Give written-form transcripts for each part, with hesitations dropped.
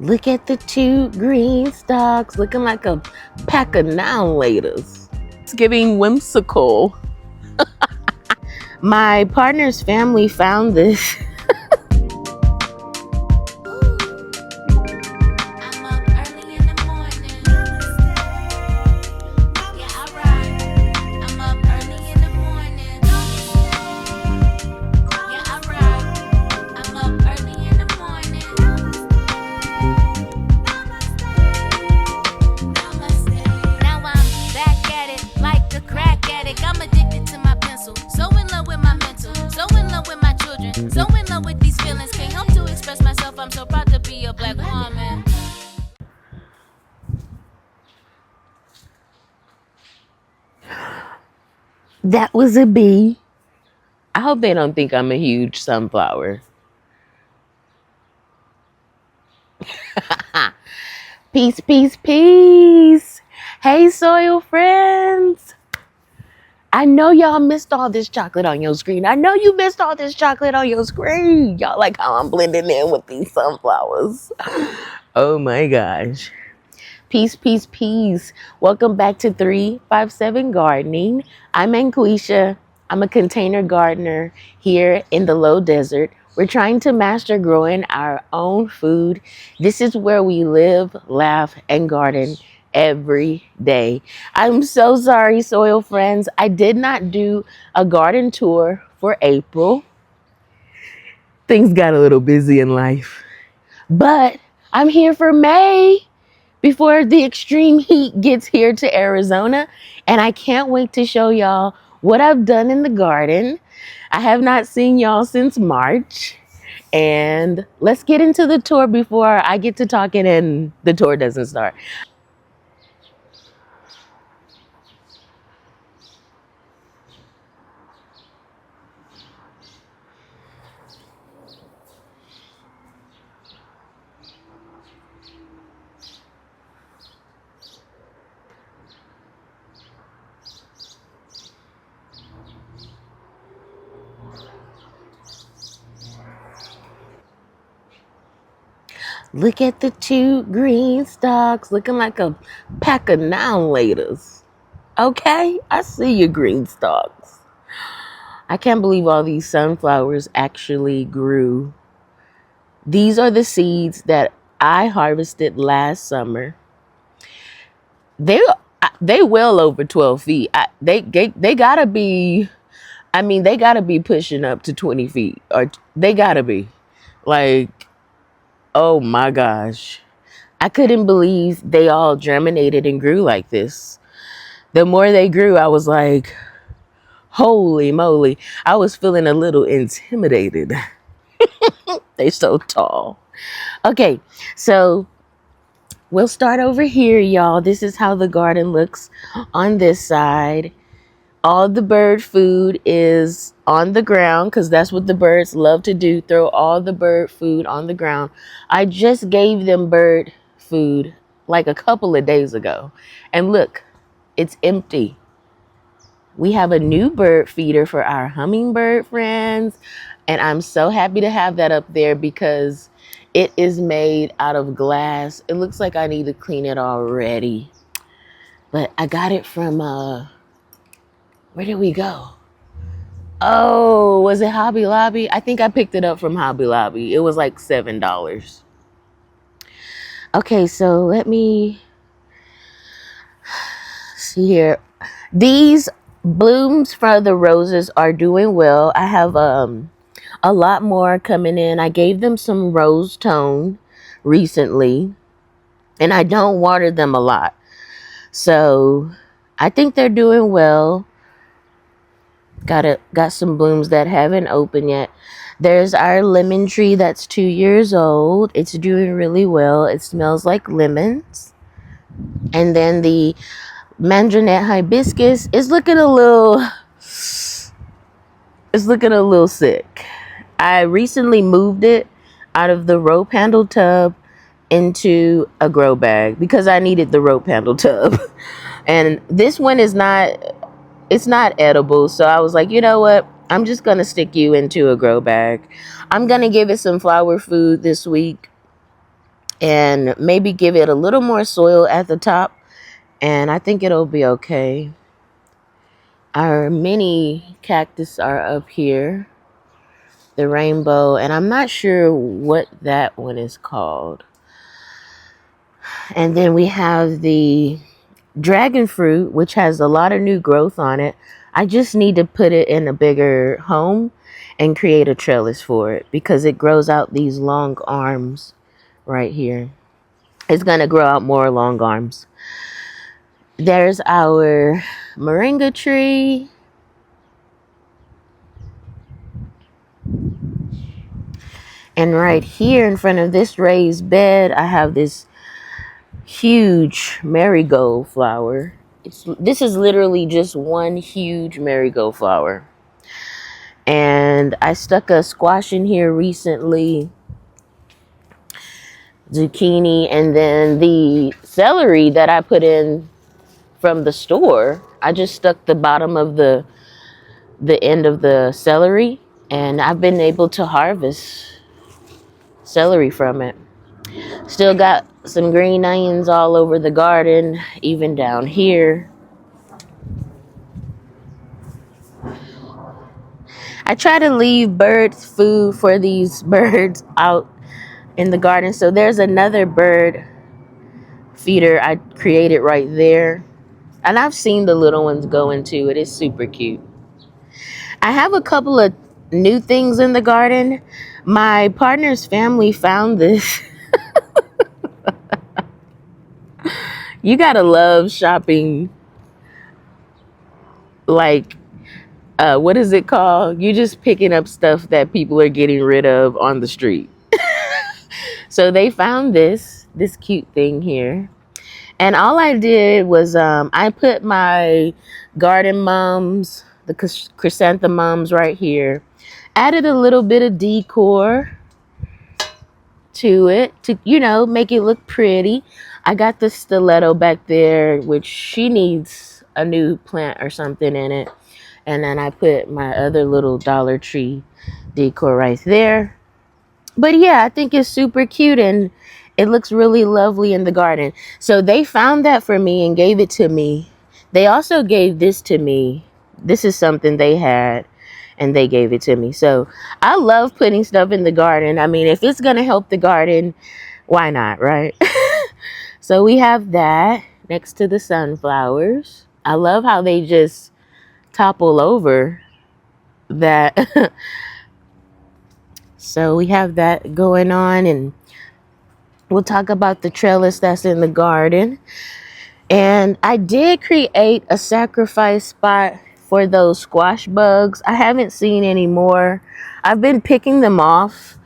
Look at the two green stalks looking like a pack of now laters. It's giving whimsical. My partner's family found this. So in love with these feelings, can't help to express myself. I'm so proud to be a black woman. That was a bee. I hope they don't think I'm a huge sunflower. Peace, peace, peace. Hey, soil friends. I know y'all missed all this chocolate on your screen. I know you missed all this chocolate on your screen. Y'all like how I'm blending in with these sunflowers. Oh my gosh. Peace, peace, peace. Welcome back to 357 Gardening. I'm Anquisha. I'm a container gardener here in the low desert. We're trying to master growing our own food. This is where we live, laugh, and garden every day. I'm so sorry, soil friends. I did not do a garden tour for April. Things got a little busy in life. But I'm here for May before the extreme heat gets here to Arizona. And I can't wait to show y'all what I've done in the garden. I have not seen y'all since March. And let's get into the tour before I get to talking and the tour doesn't start. Look at the two green stalks looking like a pack of now laters. Okay, I see your green stalks. I can't believe all these sunflowers actually grew. These are the seeds that I harvested last summer. They well over 12 feet. They gotta be. I mean, they gotta be pushing up to 20 feet, or they gotta be like. Oh my gosh. I couldn't believe they all germinated and grew like this. The more they grew, I was like, holy moly. I was feeling a little intimidated. They're so tall. Okay, so we'll start over here, y'all. This is how the garden looks on this side. All the bird food is on the ground because that's what the birds love to do. Throw all the bird food on the ground. I just gave them bird food like a couple of days ago. And look, it's empty. We have a new bird feeder for our hummingbird friends. And I'm so happy to have that up there because it is made out of glass. It looks like I need to clean it already. But I got it from... where did we go? Oh, was it Hobby Lobby? I think I picked it up from Hobby Lobby. It was like $7. Okay, so let me see here. These blooms for the roses are doing well. I have a lot more coming in. I gave them some rose tone recently, and I don't water them a lot. So I think they're doing well. Got some blooms that haven't opened yet. There's our lemon tree that's 2 years old. It's doing really well. It smells like lemons. And then the mandarinette hibiscus is looking a little sick. I recently moved it out of the rope handle tub into a grow bag because I needed the rope handle tub. And this one is not edible. So I was like, you know what? I'm just going to stick you into a grow bag. I'm going to give it some flower food this week. and maybe give it a little more soil at the top, and I think it'll be okay. Our mini cactus are up here, the rainbow, and I'm not sure what that one is called. And then we have the dragon fruit, which has a lot of new growth on it. I just need to put it in a bigger home and create a trellis for it because it grows out these long arms right here. It's going to grow out more long arms. There's our moringa tree. And right here in front of this raised bed, I have this huge marigold flower. This is literally just one huge marigold flower. And I stuck a squash in here recently, zucchini, and then the celery that I put in from the store, I just stuck the bottom of the end of the celery, and I've been able to harvest celery from it. Still got some green onions all over the garden, even down here. I try to leave birds food for these birds out in the garden. So there's another bird feeder I created right there. And I've seen the little ones go into it. It's super cute. I have a couple of new things in the garden. My partner's family found this. You gotta love shopping, like, what is it called? You just picking up stuff that people are getting rid of on the street. So they found this cute thing here. And all I did was I put my garden mums, the chrysanthemums right here. Added a little bit of decor to it to, make it look pretty. I got the stiletto back there, which she needs a new plant or something in it. And then I put my other little Dollar Tree decor right there. But yeah, I think it's super cute and it looks really lovely in the garden. So they found that for me and gave it to me. They also gave this to me. This is something they had and they gave it to me. So I love putting stuff in the garden. I mean, if it's going to help the garden, why not, right? So we have that next to the sunflowers. I love how they just topple over that. So we have that going on, and we'll talk about the trellis that's in the garden. And I did create a sacrifice spot for those squash bugs. I haven't seen any more. I've been picking them off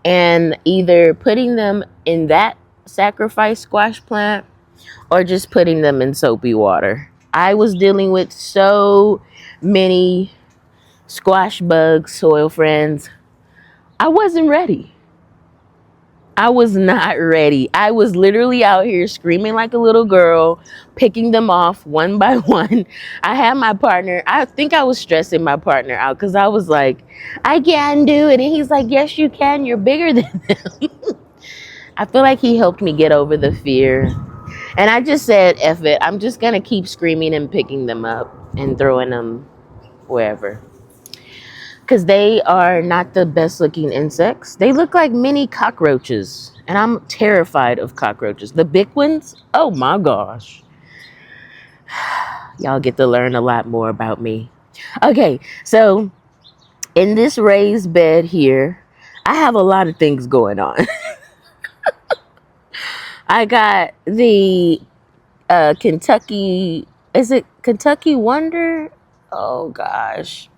and either putting them in that sacrifice squash plant or just putting them in soapy water. I was dealing with so many squash bugs, soil friends. I wasn't ready. I was not ready. I was literally out here screaming like a little girl, picking them off one by one. I had my partner, I think I was stressing my partner out because I was like, I can't do it. And he's like, yes, you can. You're bigger than them. I feel like he helped me get over the fear. And I just said, F it. I'm just going to keep screaming and picking them up and throwing them wherever. Because they are not the best looking insects. They look like mini cockroaches. And I'm terrified of cockroaches. The big ones, oh my gosh. Y'all get to learn a lot more about me. Okay, so in this raised bed here, I have a lot of things going on. I got the Kentucky, is it Kentucky Wonder? Oh gosh.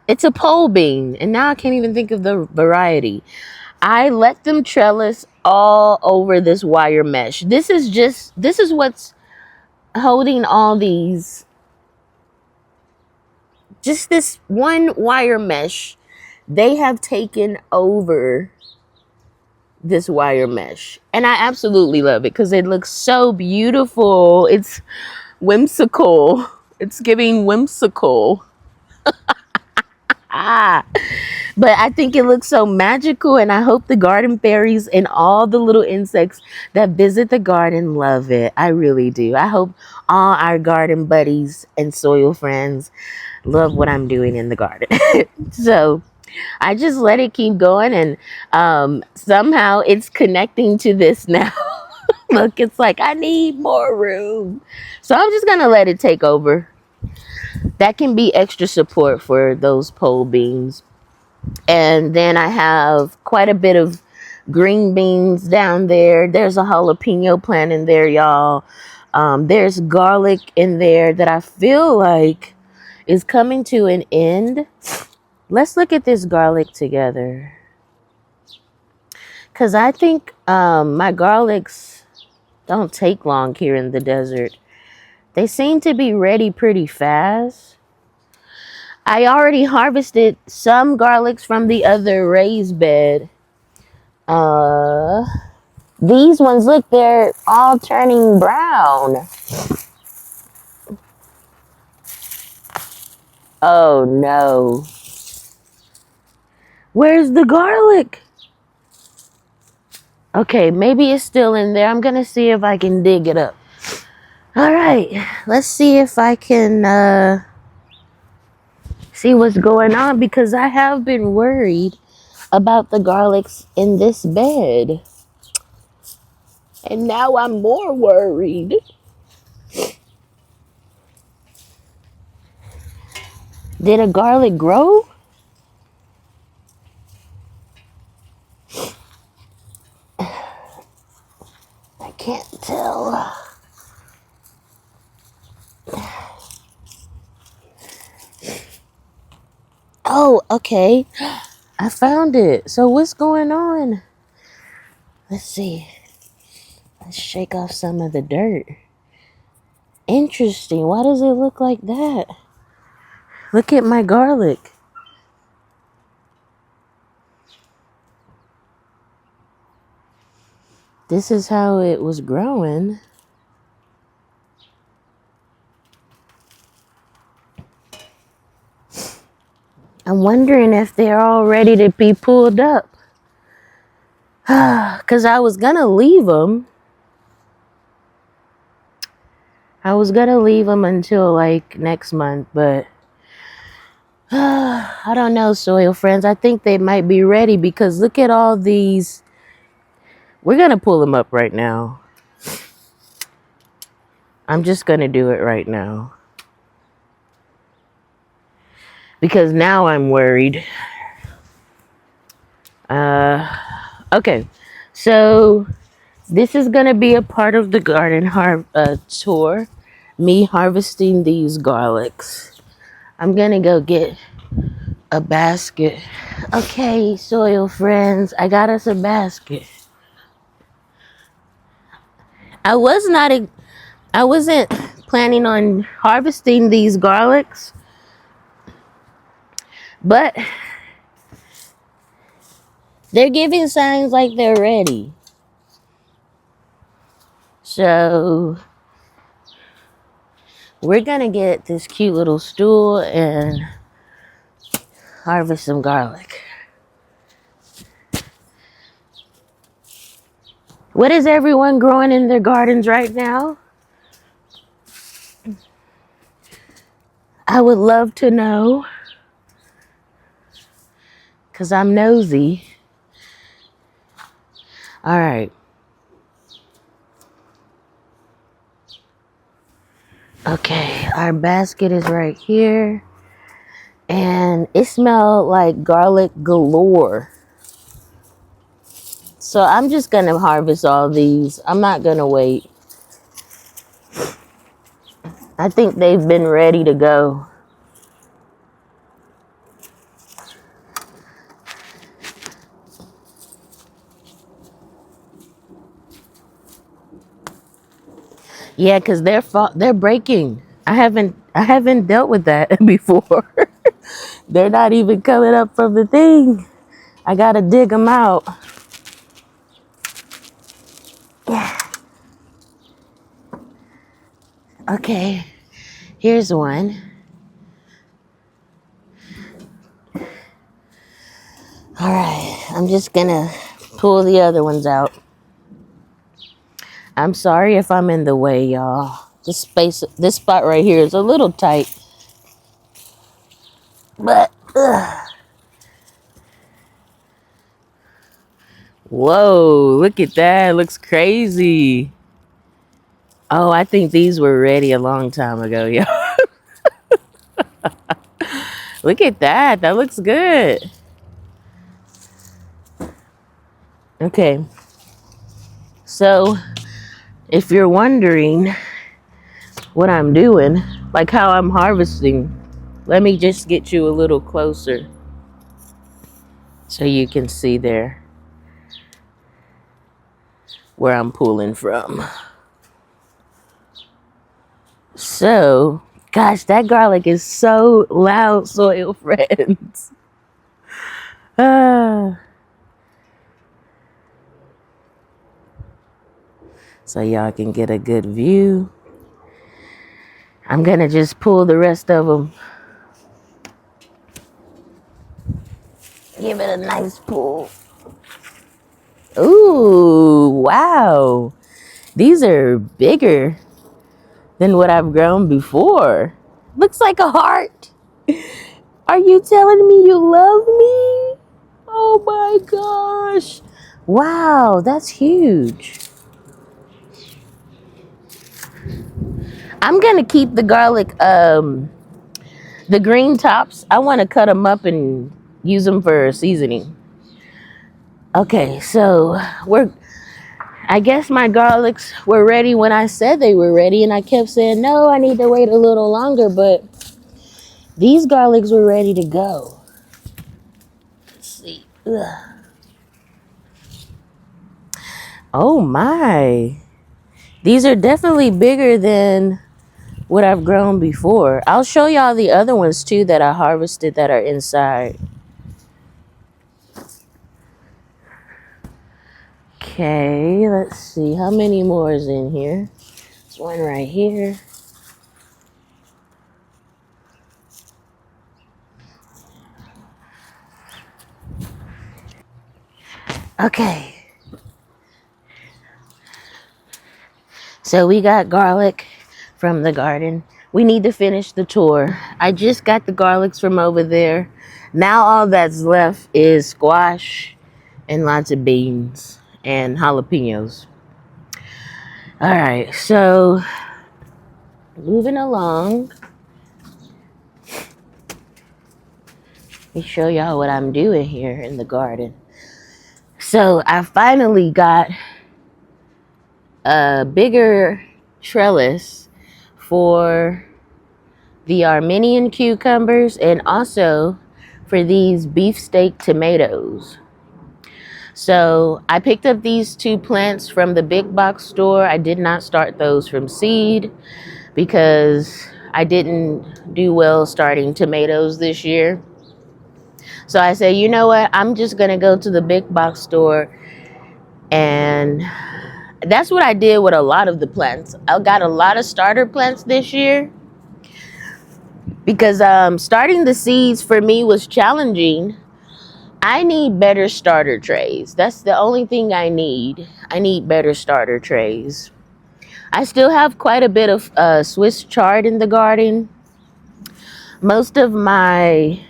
It's a pole bean, and now I can't even think of the variety. I let them trellis all over this wire mesh. This is what's holding all these. Just this one wire mesh. They have taken over this wire mesh. And I absolutely love it because it looks so beautiful. It's whimsical. It's giving whimsical. But I think it looks so magical, and I hope the garden fairies and all the little insects that visit the garden love it. I really do. I hope all our garden buddies and soil friends love what I'm doing in the garden. So I just let it keep going, and somehow it's connecting to this now. Look, it's like I need more room. So I'm just going to let it take over. That can be extra support for those pole beans. And then I have quite a bit of green beans down there. There's a jalapeno plant in there, y'all. There's garlic in there that I feel like is coming to an end. Let's look at this garlic together. Because I think my garlics don't take long here in the desert. They seem to be ready pretty fast. I already harvested some garlics from the other raised bed. These ones, look, they're all turning brown. Oh no. Where's the garlic? Okay, maybe it's still in there. I'm gonna see if I can dig it up. All right, let's see if I can see what's going on, because I have been worried about the garlics in this bed. And now I'm more worried. Did a garlic grow? I can't tell. Oh, okay. I found it. So what's going on? Let's see. Let's shake off some of the dirt. Interesting. Why does it look like that? Look at my garlic. This is how it was growing. I'm wondering if they're all ready to be pulled up. Because I was going to leave them. I was going to leave them until like next month, but I don't know, soil friends. I think they might be ready, because look at all these. We're going to pull them up right now. I'm just going to do it right now, because now I'm worried. Okay, so this is going to be a part of the garden tour. Me harvesting these garlics. I'm going to go get a basket. Okay, soil friends, I got us a basket. I wasn't planning on harvesting these garlics, but they're giving signs like they're ready. So we're gonna get this cute little stool and harvest some garlic. What is everyone growing in their gardens right now? I would love to know, because I'm nosy. All right. Okay, our basket is right here. And it smelled like garlic galore. So I'm just going to harvest all these. I'm not going to wait. I think they've been ready to go. Yeah, because they're breaking. I haven't dealt with that before. They're not even coming up from the thing. I gotta dig them out. Yeah. Okay, here's one. I'm just gonna pull the other ones out. I'm sorry if I'm in the way, y'all. This spot right here is a little tight. But, whoa, look at that. It looks crazy. Oh, I think these were ready a long time ago, y'all. Look at that. That looks good. Okay. So, if you're wondering what I'm doing, like how I'm harvesting, let me just get you a little closer so you can see there where I'm pulling from. So, gosh, that garlic is so loud, soil friends. Ah. So y'all can get a good view. I'm gonna just pull the rest of them. Give it a nice pull. Ooh, wow. These are bigger than what I've grown before. Looks like a heart. Are you telling me you love me? Oh my gosh. Wow, that's huge. I'm gonna keep the garlic, the green tops. I want to cut them up and use them for seasoning. Okay, so I guess my garlics were ready when I said they were ready, and I kept saying, no, I need to wait a little longer, but these garlics were ready to go. Let's see. Ugh. Oh my. These are definitely bigger than what I've grown before. I'll show y'all the other ones too that I harvested that are inside. Okay, let's see. How many more is in here? There's one right here. Okay. So we got garlic from the garden. We need to finish the tour. I just got the garlics from over there. Now all that's left is squash and lots of beans and jalapenos. All right, so moving along. Let me show y'all what I'm doing here in the garden. So I finally got a bigger trellis for the Armenian cucumbers and also for these beefsteak tomatoes. So I picked up these two plants from the big box store. I did not start those from seed because I didn't do well starting tomatoes this year. So I said, you know what? I'm just going to go to the big box store, and that's what I did with a lot of the plants. I got a lot of starter plants this year because starting the seeds for me was challenging. I need better starter trays. That's the only thing I need. I need better starter trays. I still have quite a bit of Swiss chard in the garden. Most of my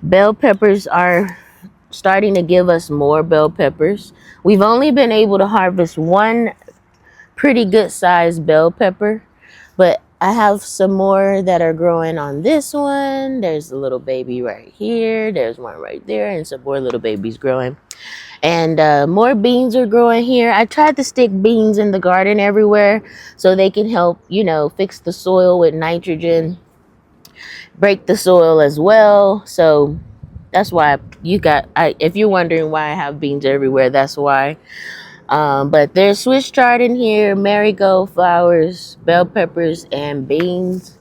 bell peppers are starting to give us more bell peppers. We've only been able to harvest one pretty good sized bell pepper, but I have some more that are growing on this one. There's a little baby right here. There's one right there, and some more little babies growing. And more beans are growing here. I tried to stick beans in the garden everywhere so they can help, you know, fix the soil with nitrogen, break the soil as well. So that's why if you're wondering why I have beans everywhere, that's why. But there's Swiss chard in here, marigold flowers, bell peppers, and beans.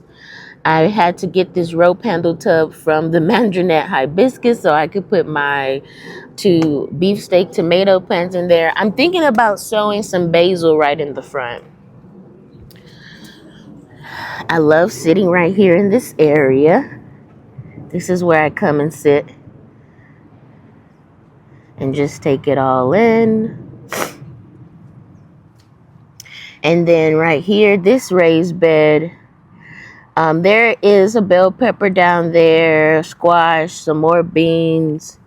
I had to get this rope handle tub from the Mandronette hibiscus so I could put my 2 beefsteak tomato plants in there. I'm thinking about sowing some basil right in the front. I love sitting right here in this area. This is where I come and sit and just take it all in. And then right here, this raised bed, there is a bell pepper down there, squash, some more beans.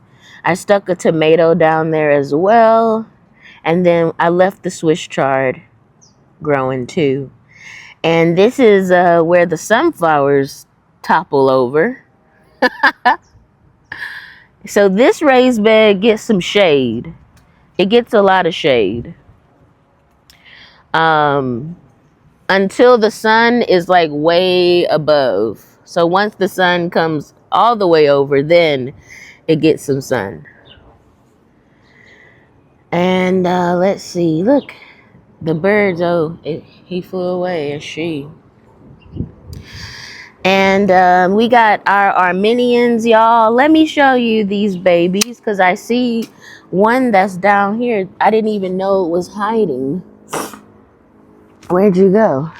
I stuck a tomato down there as well. And then I left the Swiss chard growing too. And this is where the sunflowers topple over. So this raised bed gets some shade. It gets a lot of shade. Until the sun is like way above. So once the sun comes all the way over, then it gets some sun. And let's see, look, the birds, he flew away, and she. And we got our Armenians, y'all. Let me show you these babies, because I see one that's down here. I didn't even know it was hiding. Where'd you go?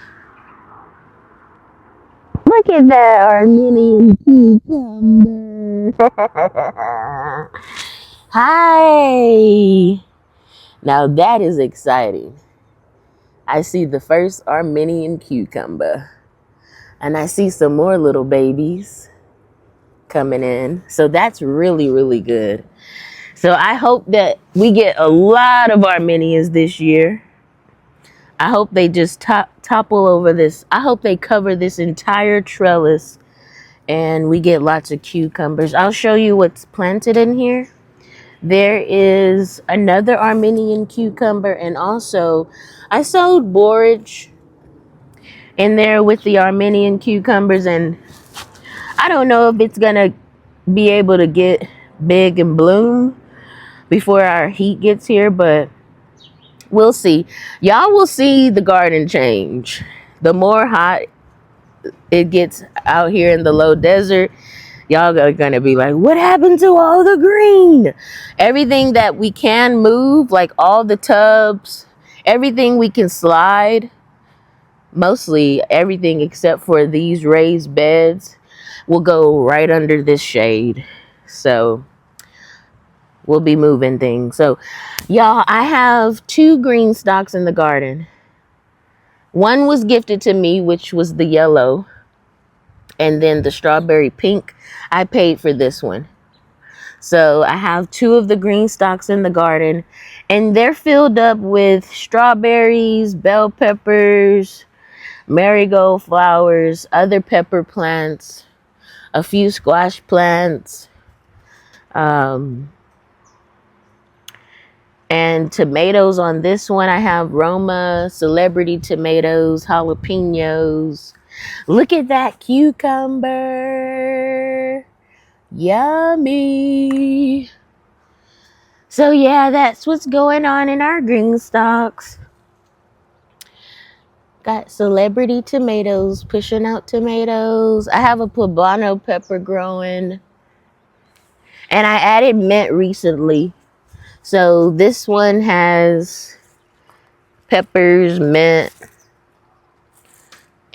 Look at that Armenian cucumber. Hi. Now that is exciting. I see the first Armenian cucumber. And I see some more little babies coming in. So that's really, really good. So I hope that we get a lot of Armenians this year. I hope they just topple over this. I hope they cover this entire trellis and we get lots of cucumbers. I'll show you what's planted in here. There is another Armenian cucumber, and also I sowed borage in there with the Armenian cucumbers, and I don't know if it's gonna be able to get big and bloom before our heat gets here, but we'll see. Y'all will see the garden change. The more hot it gets out here in the low desert, y'all are gonna be like, what happened to all the green? Everything that we can move, like all the tubs, everything we can slide, mostly everything except for these raised beds, will go right under this shade. So we'll be moving things. So y'all, I have 2 green stalks in the garden. One was gifted to me, which was the yellow, and then the strawberry pink, I paid for this one. So I have 2 of the green stalks in the garden, and they're filled up with strawberries, bell peppers, marigold flowers, other pepper plants, a few squash plants, and tomatoes on this one. I have Roma, celebrity tomatoes, jalapenos. Look at that cucumber. Yummy. So yeah, that's what's going on in our green stalks. Got celebrity tomatoes, pushing out tomatoes. I have a poblano pepper growing. And I added mint recently. So this one has peppers, mint,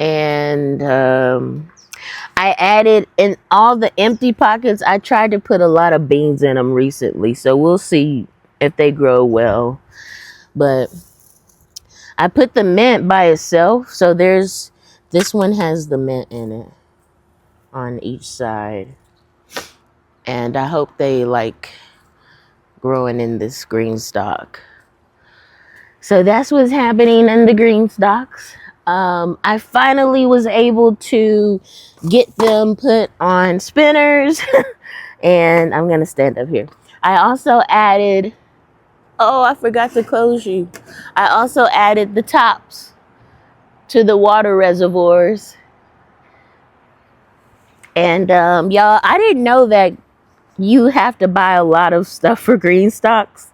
and I added in all the empty pockets. I tried to put a lot of beans in them recently, so we'll see if they grow well. But I put the mint by itself, so this one has the mint in it on each side, and I hope they like growing in this green stalk. So that's what's happening in the green stalks. I finally was able to get them put on spinners and I'm gonna stand up here. I also added, oh, I forgot to close you. I also added the tops to the water reservoirs. And y'all, I didn't know that you have to buy a lot of stuff for green stalks.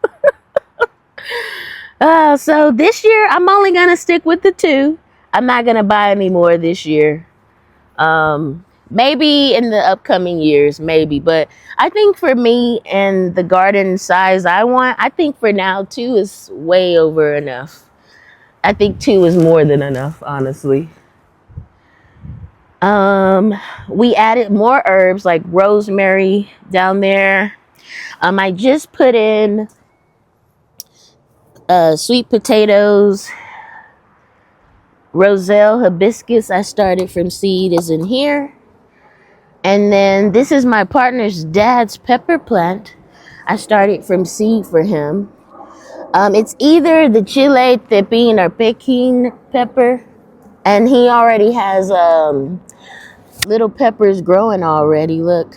So this year I'm only gonna stick with the 2. I'm not gonna buy any more this year. Maybe in the upcoming years, maybe. But I think for me and the garden size I want, I think for now 2 is way over enough. I think 2 is more than enough, honestly. We added more herbs like rosemary down there. I just put in sweet potatoes, roselle hibiscus. I started from seed is in here. And then this is my partner's dad's pepper plant. I started from seed for him. It's either the Chile Tepin or Peking pepper. And he already has little peppers growing already. Look,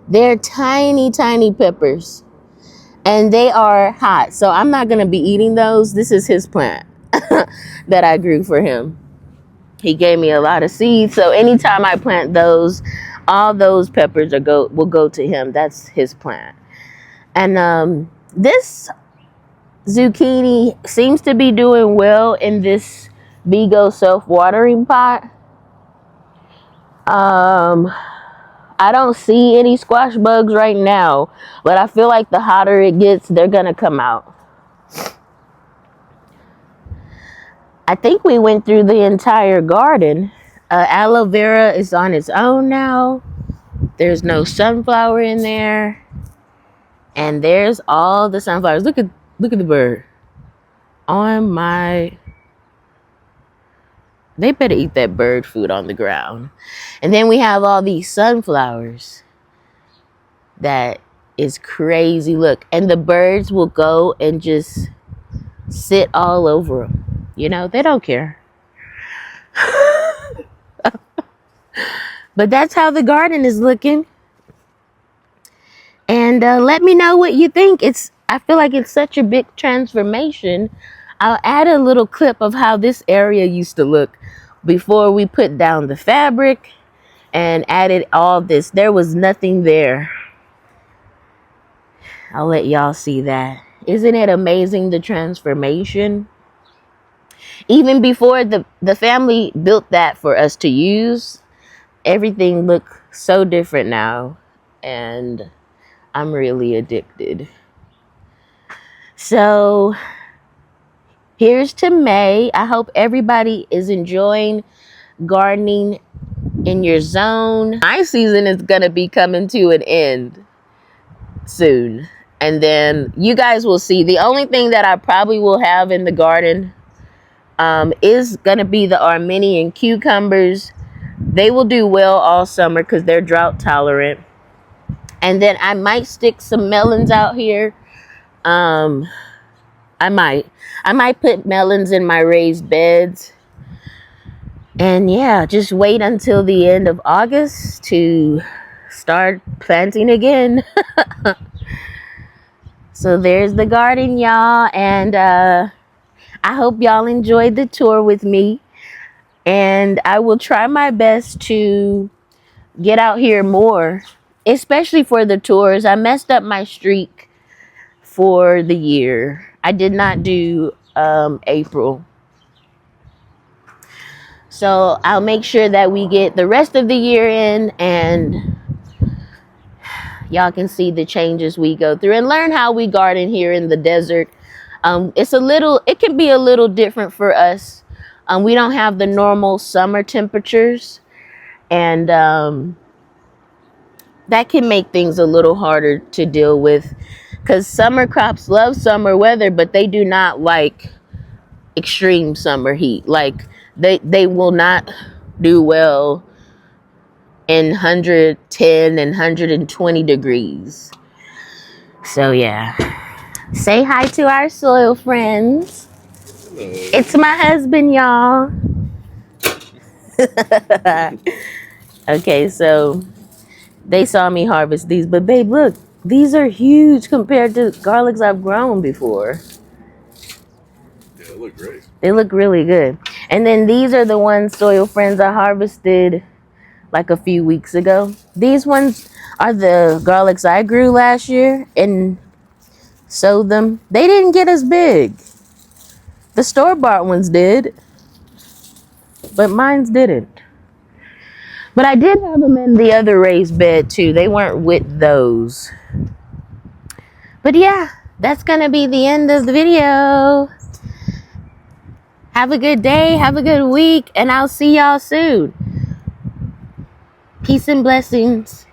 they're tiny, tiny peppers. And they are hot. So I'm not going to be eating those. This is his plant that I grew for him. He gave me a lot of seeds. So anytime I plant those, all those peppers will go to him. That's his plant. And this zucchini seems to be doing well in this Vigo self-watering pot. I don't see any squash bugs right now, but I feel like the hotter it gets, they're gonna come out. I think we went through the entire garden. Aloe vera is on its own now. There's no sunflower in there. And there's all the sunflowers. Look at the bird. On my... They better eat that bird food on the ground. And then we have all these sunflowers. That is crazy. Look, and the birds will go and just sit all over them. You know, they don't care. But that's how the garden is looking. And let me know what you think. I feel like it's such a big transformation. I'll add a little clip of how this area used to look before we put down the fabric and added all this. There was nothing there. I'll let y'all see that. Isn't it amazing, the transformation? Even before the family built that for us to use, everything looked so different now. And I'm really addicted. So here's to May. I hope everybody is enjoying gardening in your zone. My season is going to be coming to an end soon. And then you guys will see. The only thing that I probably will have in the garden is going to be the Armenian cucumbers. They will do well all summer because they're drought tolerant. And then I might stick some melons out here. I might put melons in my raised beds. And yeah, just wait until the end of August to start planting again. So there's the garden, y'all. And I hope y'all enjoyed the tour with me. And I will try my best to get out here more, especially for the tours. I messed up my streak for the year. I did not do April. So I'll make sure that we get the rest of the year in, and y'all can see the changes we go through and learn how we garden here in the desert. It can be a little different for us. We don't have the normal summer temperatures, and that can make things a little harder to deal with, because summer crops love summer weather, but they do not like extreme summer heat. Like they will not do well in 110 and 120 degrees. So yeah, say hi to our soil friends. Hello. It's my husband, y'all. Okay, so they saw me harvest these, but babe, look, these are huge compared to garlics I've grown before. Yeah, they look great. They look really good. And then these are the ones, soil friends, I harvested like a few weeks ago. These ones are the garlics I grew last year and sowed them. They didn't get as big. The store-bought ones did, but mine's didn't. But I did have them in the other raised bed too. They weren't with those. But yeah, that's gonna be the end of the video. Have a good day, have a good week, and I'll see y'all soon. Peace and blessings.